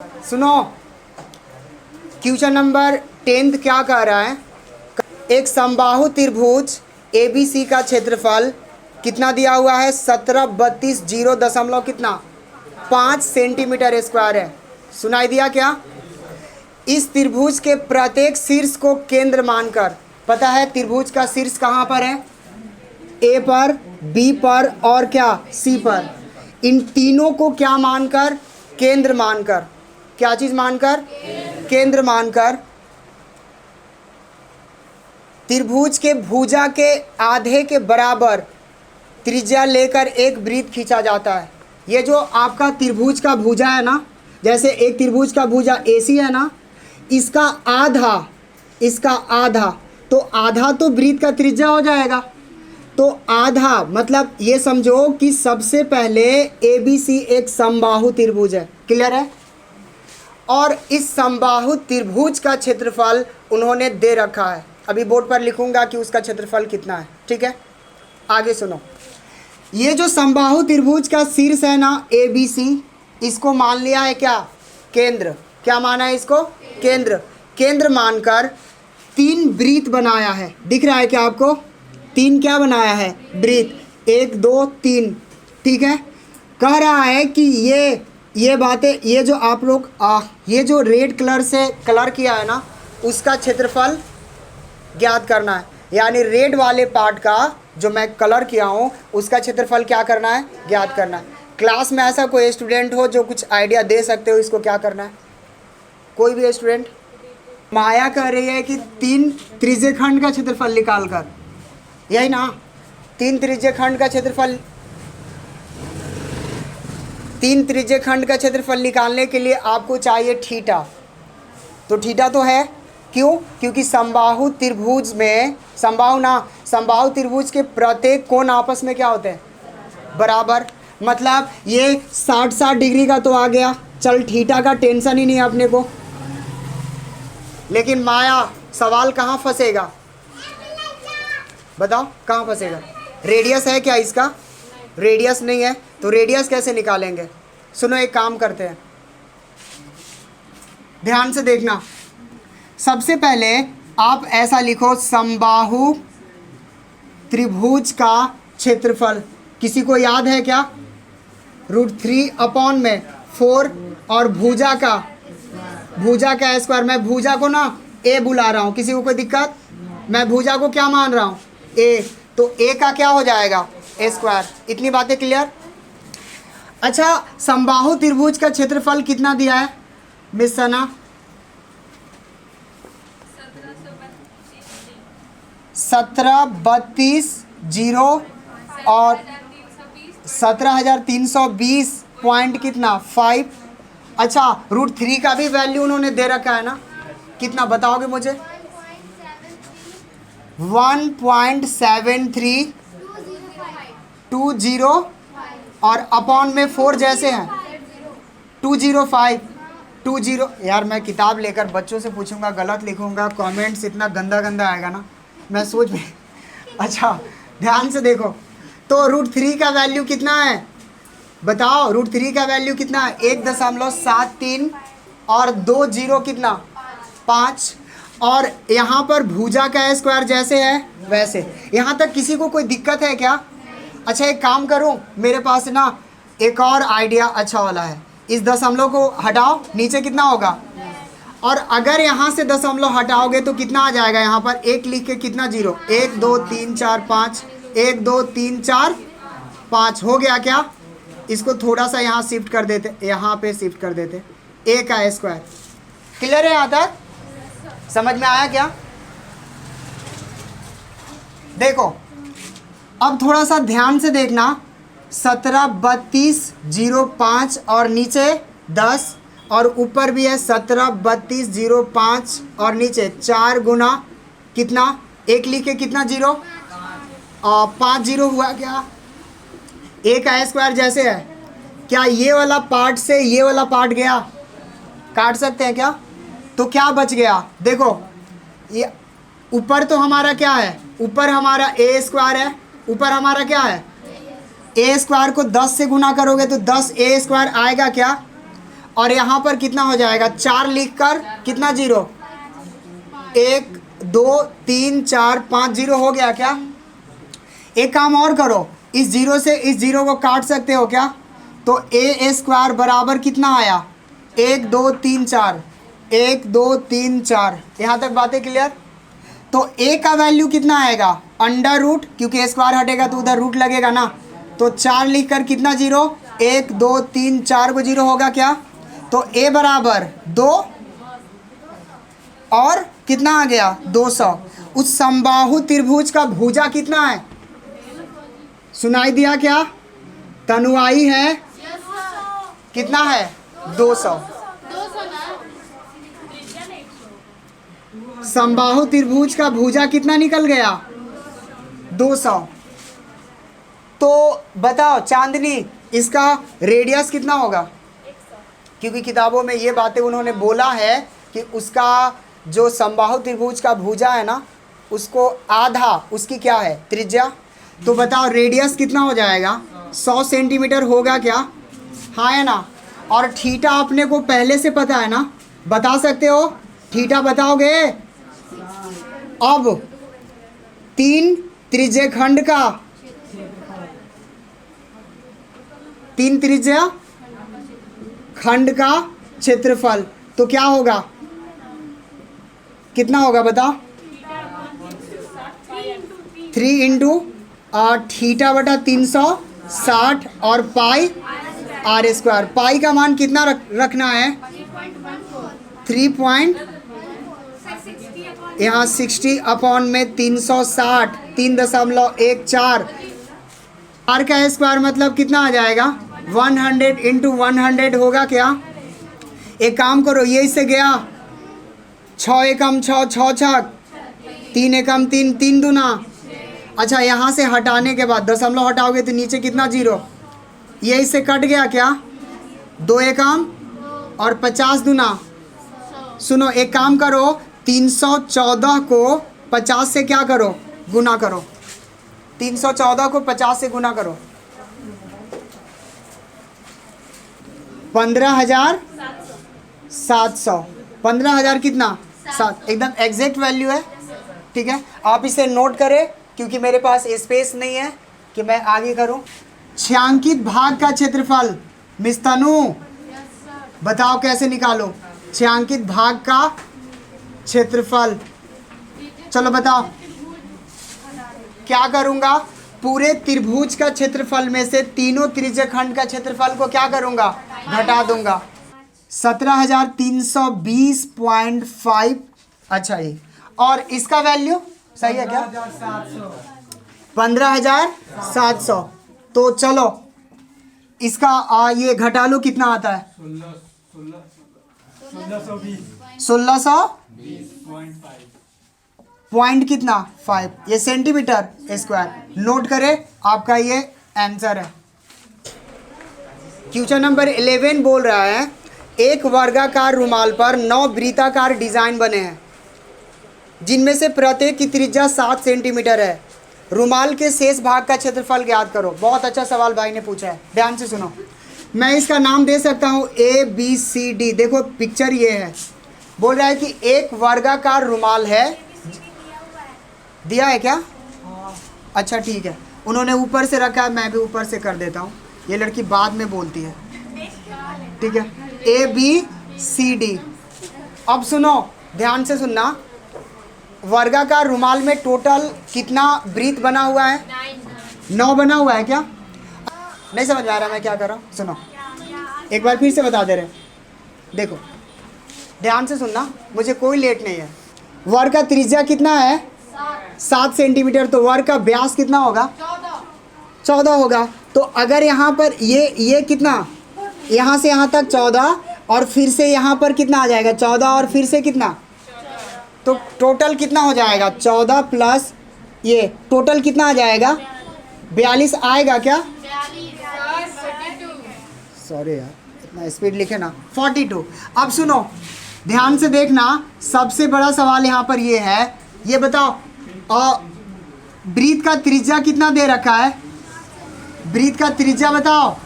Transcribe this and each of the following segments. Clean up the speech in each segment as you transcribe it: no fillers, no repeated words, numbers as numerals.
सुनो, question number 10 क्या कह रहा है। एक समबाहु त्रिभुज ABC का क्षेत्रफल कितना दिया हुआ है? 17 32 0 दशमलव कितना 5 सेंटीमीटर स्क्वायर है। सुनाई दिया क्या? इस त्रिभुज के प्रत्येक शीर्ष को केंद्र मानकर, पता है त्रिभुज का शीर्ष कहाँ पर है? A पर, B पर और क्या C पर। इन तीनों को क्या मानकर? केंद्र मानकर। क्या चीज मानकर? केंद्र मानकर त्रिभुज के भुजा के आधे के बराबर त्रिज्या लेकर एक वृत्त खींचा जाता है। ये जो आपका त्रिभुज का भुजा है ना, जैसे एक त्रिभुज का भुजा AC है ना, इसका आधा तो आधा तो वृत्त का त्रिज्या हो जाएगा। तो आधा मतलब ये समझो कि सबसे पहले ABC एक समबाहु त्रिभुज है। क्लियर है? और इस समबाहु त्रिभुज का क्षेत्रफल उन्होंने दे रखा है। अभी बोर्ड पर लिखूंगा कि उसका क्षेत्रफल कितना है। ठीक है, आगे सुनो। ये जो समबाहु त्रिभुज का शीर्ष है ना ABC, इसको मान लिया है क्या? केंद्र। क्या माना है इसको? केंद्र। केंद्र मानकर 3 वृत्त बनाया है। दिख रहा है क्या आपको? 3 क्या बनाया है? वृत्त। 1 2 3। ठीक है, कह रहा है कि ये बातें, ये जो आप लोग ये जो रेड कलर से कलर किया है ना, उसका क्षेत्रफल ज्ञात करना है। यानी रेड वाले पार्ट का जो मैं कलर किया हूँ उसका क्षेत्रफल क्या करना है? ज्ञात करना है। क्लास में ऐसा कोई स्टूडेंट हो जो कुछ आइडिया दे सकते हो इसको क्या करना है? कोई भी स्टूडेंट? माया कह रही है कि 3 त्रिज्यखंड का क्षेत्रफल निकाल कर, यही ना, 3 त्रिज्यखंड का क्षेत्रफल, 3 त्रिज्यखंड का क्षेत्रफल निकालने के लिए आपको चाहिए थीटा। तो थीटा तो है, क्यों? क्योंकि समबाहु त्रिभुज में, समबाहु त्रिभुज के प्रत्येक कोण आपस में क्या होते हैं? बराबर। मतलब ये 60 डिग्री का तो आ गया, चल थीटा का टेंशन ही नहीं है अपने को। लेकिन माया, सवाल कहाँ फंसेगा? बताओ कहाँ फंसेगा? रेडियस है क्या इसका? रेडियस नहीं है, तो रेडियस कैसे निकालेंगे? सुनो, एक काम करते हैं, ध्यान से देखना। सबसे पहले आप ऐसा लिखो, समबाहु त्रिभुज का क्षेत्रफल किसी को याद है क्या? √3/4 और भुजा का स्क्वायर। मैं भुजा को ना A बुला रहा हूँ, किसी को कोई दिक्कत? मैं भुजा को क्या मान रहा हूँ? A। तो A का क्या हो जाएगा? A square. इतनी बातें क्लियर? अच्छा, समबाहु त्रिभुज का क्षेत्रफल कितना दिया है मिस सना? 17 32 0 और 17,320 पॉइंट कितना 5। अच्छा, √3 का भी वैल्यू उन्होंने दे रखा है ना, कितना बताओगे मुझे? 1.7320 और अपॉन में 4 जैसे हैं 205 20। यार मैं किताब लेकर बच्चों से पूछूंगा, गलत लिखूंगा, कमेंट्स इतना गंदा आएगा ना, मैं सोच में। अच्छा ध्यान से देखो, तो √3 का वैल्यू कितना है बताओ? √3 का वैल्यू कितना है? 1.73 और 2 0 कितना 5। और यहाँ पर भुजा का स्क्वायर जैसे है वैसे। यहाँ तक किसी को कोई दिक्कत है क्या? अच्छा एक काम करूँ, मेरे पास ना एक और आइडिया अच्छा वाला है। इस दशमलव को हटाओ, नीचे कितना होगा? और अगर यहाँ से दशमलव हटाओगे तो कितना आ जाएगा? यहाँ पर 1 लिख के कितना 0? 1 2 3 4 5, 1 2 3 4 5 हो गया क्या? इसको थोड़ा सा यहाँ शिफ्ट कर देते, यहाँ पे शिफ्ट कर देते, A का स्क्वायर। क्लियर है? यहाँ तक समझ में आया क्या? देखो अब थोड़ा सा ध्यान से देखना। 17 32 0 5 और नीचे 10 और ऊपर भी है 17 32 0 5 और नीचे 4 गुना कितना 1 लिख के कितना 0 और 5 0 हुआ क्या? A का स्क्वायर जैसे है। क्या ये वाला पार्ट से ये वाला पार्ट गया? काट सकते हैं क्या? तो क्या बच गया? देखो ये ऊपर तो हमारा क्या है? ऊपर हमारा A स्क्वायर है। ऊपर हमारा क्या है? A स्क्वायर को 10 से गुना करोगे तो 10 A स्क्वायर आएगा क्या? और यहाँ पर कितना हो जाएगा, 4 लिखकर कितना जीरो, 1 2 3 4 5 जीरो हो गया क्या। एक काम और करो, इस जीरो से इस जीरो को काट सकते हो क्या, तो ए स्क्वायर बराबर कितना आया, 1 2 3 4, 1 2 3 4। यहाँ तक बातें क्लियर। तो ए का वैल्यू कितना आएगा, अंडर रूट, क्योंकि ए स्क्वायर हटेगा तो उधर रूट लगेगा ना, तो 4 लिख कर कितना जीरो, 1 2 3 4 को जीरो होगा क्या। तो ए बराबर 2 और कितना आ गया 200। उस समबाहु त्रिभुज का भुजा कितना है, सुनाई दिया क्या, तनुआई है कितना है 200। समबाहु त्रिभुज का भुजा कितना निकल गया 200। तो बताओ चांदनी, इसका रेडियस कितना होगा, क्योंकि किताबों में ये बातें उन्होंने बोला है कि उसका जो समबाहु त्रिभुज का भुजा है ना, उसको आधा उसकी क्या है त्रिज्या। तो बताओ रेडियस कितना हो जाएगा, 100 सेंटीमीटर होगा क्या, हाँ है ना। और थीटा अपने को पहले से पता है ना, बता सकते हो, थीटा बताओगे। अब 3 त्रिज्या खंड का, 3 त्रिज्या खंड का क्षेत्रफल, तो क्या होगा, कितना होगा बताओ, 3 इंटू थीटा बटा 360 और पाई आर स्क्वायर। पाई का मान कितना रखना है, 3 यहाँ 60 अपॉन में 360, 3.14। आर का स्क्वायर मतलब कितना आ जाएगा, 100 इंटू 100 होगा क्या। एक काम करो, ये इससे गया 6 एकम 6, 6 छक 3 एकम 3, 3 दूना। अच्छा यहाँ से हटाने के बाद दशमलव हटाओगे तो नीचे कितना जीरो, ये इससे कट गया क्या, 2 एकम और 50 दूना। सुनो एक काम करो, 314 को 50 से क्या करो, गुना करो, 314 को 50 से गुना करो, 15,700। 15,000 कितना 7, एकदम एग्जैक्ट वैल्यू है, ठीक है। आप इसे नोट करें क्योंकि मेरे पास स्पेस नहीं है कि मैं आगे करूं। छायांकित भाग का क्षेत्रफल, मिस तनु बताओ कैसे निकालो छायांकित भाग का क्षेत्रफल। चलो बताओ क्या करूंगा, पूरे त्रिभुज का क्षेत्रफल में से तीनों त्रिज्यखंड का क्षेत्रफल को क्या करूंगा, घटा दूंगा। 17,320.5। अच्छा ये, और इसका वैल्यू सही है क्या, 15,700। तो चलो इसका ये घटा लो, कितना आता है 1620 पॉइंट कितना 5, ये सेंटीमीटर स्क्वायर। नोट करें, आपका ये आंसर है। क्वेश्चन नंबर 11 बोल रहा है, एक वर्गाकार रुमाल पर 9 वृत्ताकार डिजाइन बने हैं जिनमें से प्रत्येक की त्रिज्या 7 सेंटीमीटर है। रुमाल के शेष भाग का क्षेत्रफल ज्ञात करो। बहुत अच्छा सवाल भाई ने पूछा है, ध्यान से सुनो। मैं इसका नाम दे सकता हूँ ABCD। देखो पिक्चर ये है, बोल रहा है कि एक वर्गाकार रुमाल है, दिया है क्या, अच्छा ठीक है, उन्होंने ऊपर से रखा है, मैं भी ऊपर से कर देता हूँ, ये लड़की बाद में बोलती है, ठीक है। ABCD। अब सुनो ध्यान से सुनना, वर्गाकार रुमाल में टोटल कितना वृत्त बना हुआ है, 9 बना हुआ है क्या, नहीं समझ में आ रहा मैं क्या कर रहा हूँ, सुनो एक बार फिर से बता दे रहे। देखो ध्यान से सुनना, मुझे कोई लेट नहीं है। वर्ग का त्रिज्या कितना है 7 सेंटीमीटर, तो वर्ग का व्यास कितना होगा 14 होगा। तो अगर यहाँ पर ये कितना, यहाँ से यहाँ तक 14 और फिर से यहाँ पर कितना आ जाएगा 14 और फिर से कितना, तो टोटल कितना हो जाएगा 14 प्लस ये टोटल कितना आ जाएगा 42 आएगा क्या, सॉरी यार इतना स्पीड लिखे ना, 42। अब सुनो ध्यान से देखना, सबसे बड़ा सवाल यहाँ पर ये है, ये बताओ वृत्त का त्रिज्या कितना दे रखा है, वृत्त का त्रिज्या बताओ,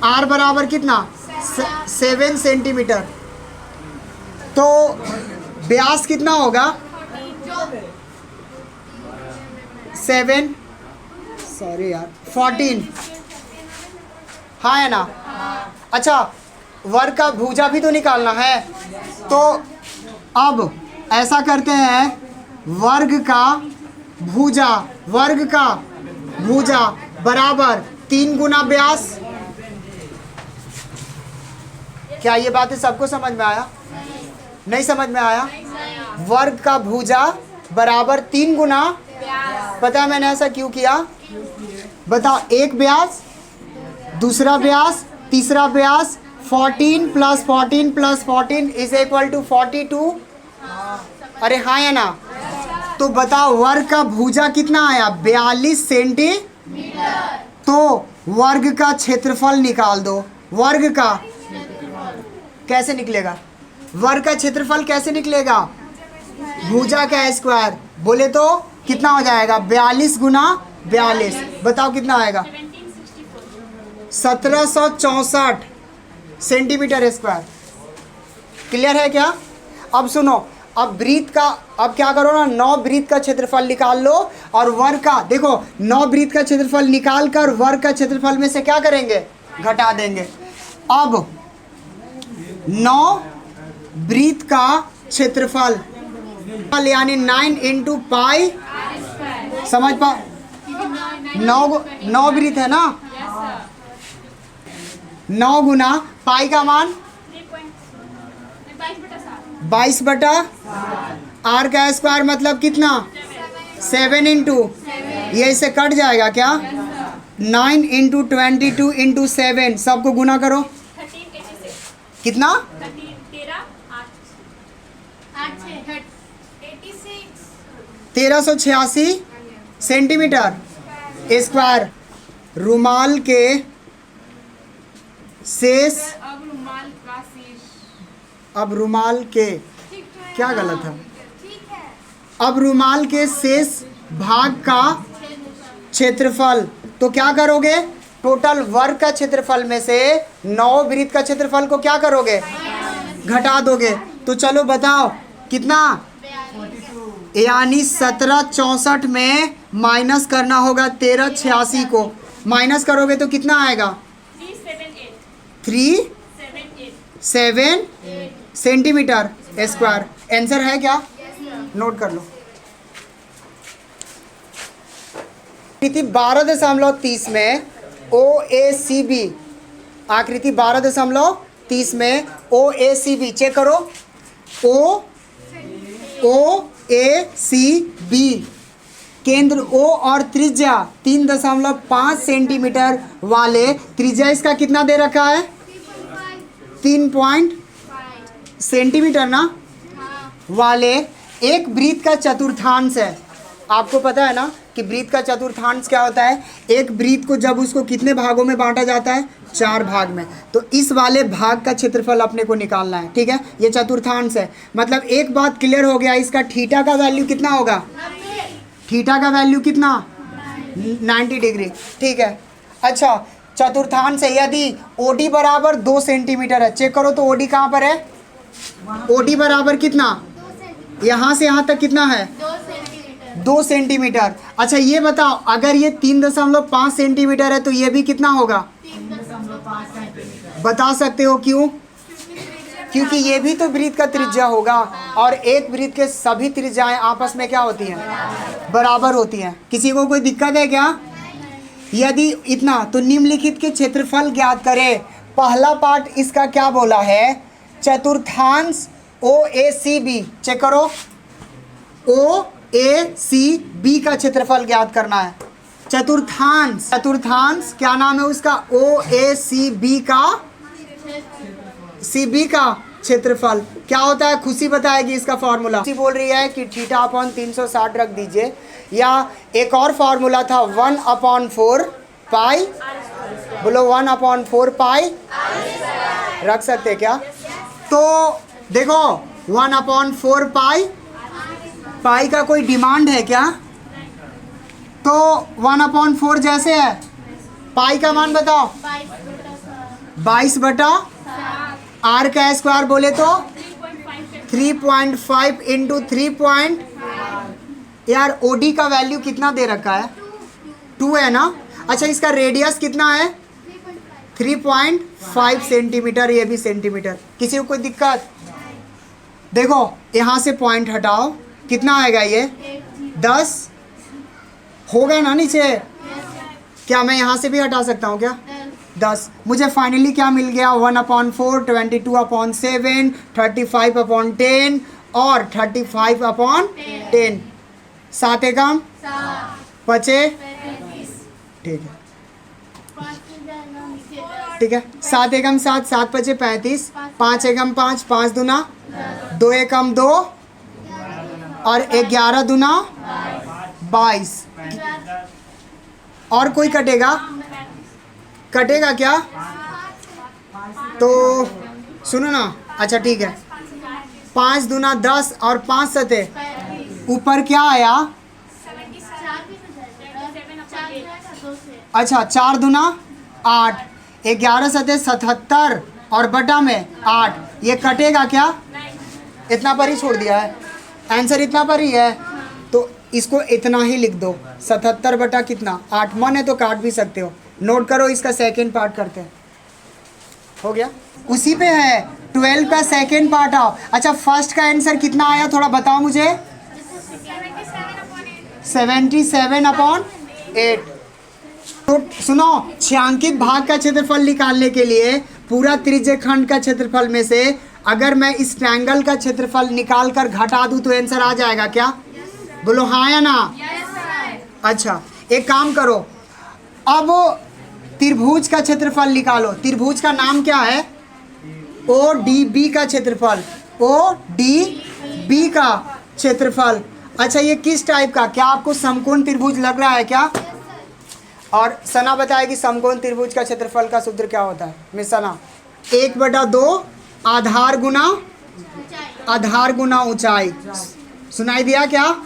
R बराबर कितना 7 सेंटीमीटर। तो व्यास कितना होगा? 7, सॉरी यार, 14। हाँ है ना? अच्छा, वर्ग का भुजा भी तो निकालना है। तो अब ऐसा करते हैं, वर्ग का भुजा बराबर 3 गुना व्यास। क्या ये बातें सबको समझ में आया? नहीं समझ में आया? वर्ग का भुजा बराबर 3 गुना, पता है मैंने ऐसा क्यों किया? बताओ, एक व्यास, दूसरा व्यास, तीसरा व्यास, 14 + 14 + 14 = 42। अरे हाँ है ना? तो बताओ वर्ग का भुजा कितना आया? 42 सेंटीमीटर। तो वर्ग का क्षेत्रफल निकाल दो। वर्ग का कैसे निकलेगा? वर्ग का क्षेत्रफल कैसे निकलेगा? भुजा का स्क्वायर। बोले तो कितना हो जाएगा? 42 गुना 42, बताओ कितना आएगा? 1764 सेंटीमीटर स्क्वायर। क्लियर है क्या? अब सुनो, अब वृत्त का, अब क्या करो ना, 9 वृत्त का क्षेत्रफल निकाल लो और वर्ग का, देखो 9 वृत्त का क्षेत्रफल निकाल कर वर्ग का क्षेत्रफल में से क्या करेंगे? घटा देंगे। अब 9 वृत्त का क्षेत्रफल यानी 9 × पाई, समझ पा? 9 वृत्त है ना, 9 गुना पाई का मान 22/, आर का स्क्वायर मतलब कितना? 7 × ये इससे कट जाएगा क्या? 9 × 22 × 7, सबको गुना करो। कितना? 1386 सेंटीमीटर स्क्वायर। रुमाल के शेष, अब रुमाल के, क्या गलत है? अब रुमाल के शेष भाग का क्षेत्रफल। तो क्या करोगे? टोटल वर्ग का क्षेत्रफल में से 9 वृत्त का क्षेत्रफल को क्या करोगे? घटा दोगे। तो चलो बताओ कितना? यानी 1764 में माइनस करना होगा 1386 को। माइनस करोगे तो कितना आएगा? 378 सेंटीमीटर स्क्वायर। आंसर है क्या? नोट कर लो। आकृति 12.30 में OACB, आकृति 12.30 में OACB चेक करो। OACB केंद्र O और त्रिज्या 3.5 सेंटीमीटर वाले, त्रिज्या इसका कितना दे रखा है? 3 सेंटीमीटर ना वाले एक वृत्त का चतुर्थांश है। आपको पता है ना कि वृत्त का चतुर्थांश क्या होता है? एक वृत्त को जब उसको कितने भागों में बांटा जाता है? 4 भाग में। तो इस वाले भाग का क्षेत्रफल अपने को निकालना है, ठीक है? ये चतुर्थांश है। मतलब एक बात क्लियर हो गया, इसका थीटा का वैल्यू कितना होगा? थीटा का वैल्यू कितना? 90 डिग्री, ठीक है। अच्छा, चतुर्थांश है। यदि OD बराबर 2 सेंटीमीटर है, चेक करो तो OD कहाँ पर है? OD बराबर कितना? यहाँ से यहाँ तक कितना है? 2 सेंटीमीटर। अच्छा ये बताओ, अगर ये 3.5 सेंटीमीटर है तो ये भी कितना होगा? 3.5 सेंटीमीटर। बता सकते हो क्यों? क्योंकि ये भी तो वृत्त का त्रिज्या होगा और एक वृत्त के सभी त्रिज्याएं आपस में क्या होती हैं? बराबर होती हैं। किसी को कोई दिक्कत है क्या? यदि इतना, तो निम्नलिखित के क्षेत्रफल ज्ञात करें। पहला पार्ट इसका क्या बोला है? चतुर्थांश OACB, चेक करो। OACB का क्षेत्रफल ज्ञात करना है। चतुर्थांश क्या नाम है उसका? OACB का, CB का क्षेत्रफल क्या होता है? खुशी बताएगी इसका फॉर्मूला। खुशी बोल रही है कि θ/360 रख दीजिए, या एक और फॉर्मूला था 1/4 पाई। बोलो 1/4 पाई रख सकते क्या? तो देखो 1/4 पाई का कोई डिमांड है क्या? तो 1/4 जैसे है, पाई का मान बताओ। 22 बटा आर का स्क्वायर बोले तो 3.5 इंटू 3. यार ओडी का वैल्यू कितना दे रखा है? 2 है ना। अच्छा इसका रेडियस कितना है? 3.5 सेंटीमीटर, ये भी सेंटीमीटर। किसी को कोई दिक्कत? देखो यहाँ से पॉइंट हटाओ, कितना आएगा ये? 10 होगा ना नीचे? क्या मैं यहाँ से भी हटा सकता हूँ क्या? 10। मुझे फाइनली क्या मिल गया? 1/4, 22/7, 35/10 और 35/10। 7 एकम 5, ठीक है ठीक है। 7 एकम 7, 7 5 35, 5 एकम 5, 5 दूना 2 एकम 2 और 11 दूना 22। और कोई कटेगा? कटेगा क्या? तो सुनो ना, अच्छा ठीक है। 5 दूना 10 और 5 सते ऊपर क्या आया? अच्छा 4 दूना 8, 11 सते 77 और बटा में 8। ये कटेगा क्या? इतना पर ही छोड़ दिया है, आंसर इतना पर ही है, तो इसको इतना ही लिख दो। 77 बटा कितना? 8। मन है तो काट भी सकते हो। नोट करो, इसका सेकेंड पार्ट करते हैं। हो गया? उसी पे है 12 का सेकेंड पार्ट। आओ। अच्छा फर्स्ट का आंसर कितना आया थोड़ा बताओ मुझे? 77/8। तो सुनो, छायांकित भाग का क्षेत्रफल निकालने के लिए पूरा त्रिज्यखंड का क्षेत्रफल में से अगर मैं इस ट्रायंगल का क्षेत्रफल निकाल कर घटा दूं तो आंसर आ जाएगा क्या? बोलो हाँ या ना? अच्छा एक काम करो, अब त्रिभुज का क्षेत्रफल निकालो। त्रिभुज का नाम क्या है? ODB का क्षेत्रफल, ODB का क्षेत्रफल। अच्छा ये किस टाइप का? क्या आपको समकोण त्रिभुज लग रहा है क्या? और सना बताएगी समकोण त्रिभुज का क्षेत्रफल का सूत्र क्या होता है? मिस सना, 1/2 आधार गुना ऊंचाई। सुनाई दिया क्या?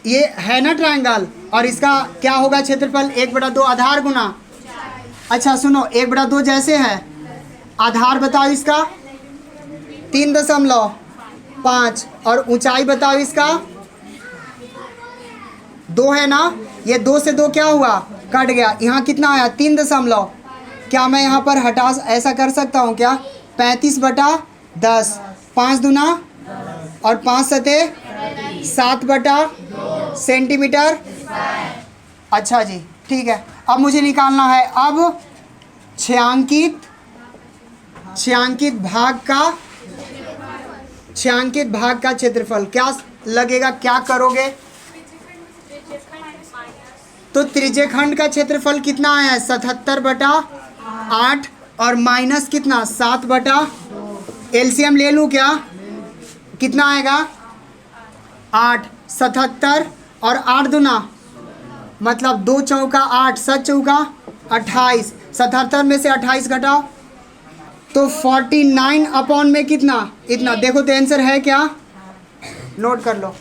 ये है ना ट्रायंगल, और इसका क्या होगा क्षेत्रफल? 1/2 आधार गुना। अच्छा सुनो, 1/2 जैसे है, आधार बताओ इसका 3.5 और ऊंचाई बताओ इसका 2 है ना। ये 2 से 2 क्या हुआ? कट गया। यहाँ कितना आया? 3. क्या मैं यहाँ पर हटा ऐसा कर सकता हूँ क्या? 35/10, 5 दूना और 5 सते 7 सेंटीमीटर। अच्छा जी ठीक है। अब मुझे निकालना है अब छायांकित भाग का क्षेत्रफल। क्या लगेगा, क्या करोगे? तो त्रिज्यखंड का क्षेत्रफल कितना आया है? 77/8 और माइनस कितना? 7/। एलसीएम ले लूँ क्या? कितना आएगा? 8। 77 और 8 दूना मतलब 2 चौका 8, 7 चौका 28। 77 में से 28 घटाओ तो 49 में कितना? इतना। देखो तो आंसर है क्या? नोट कर लो।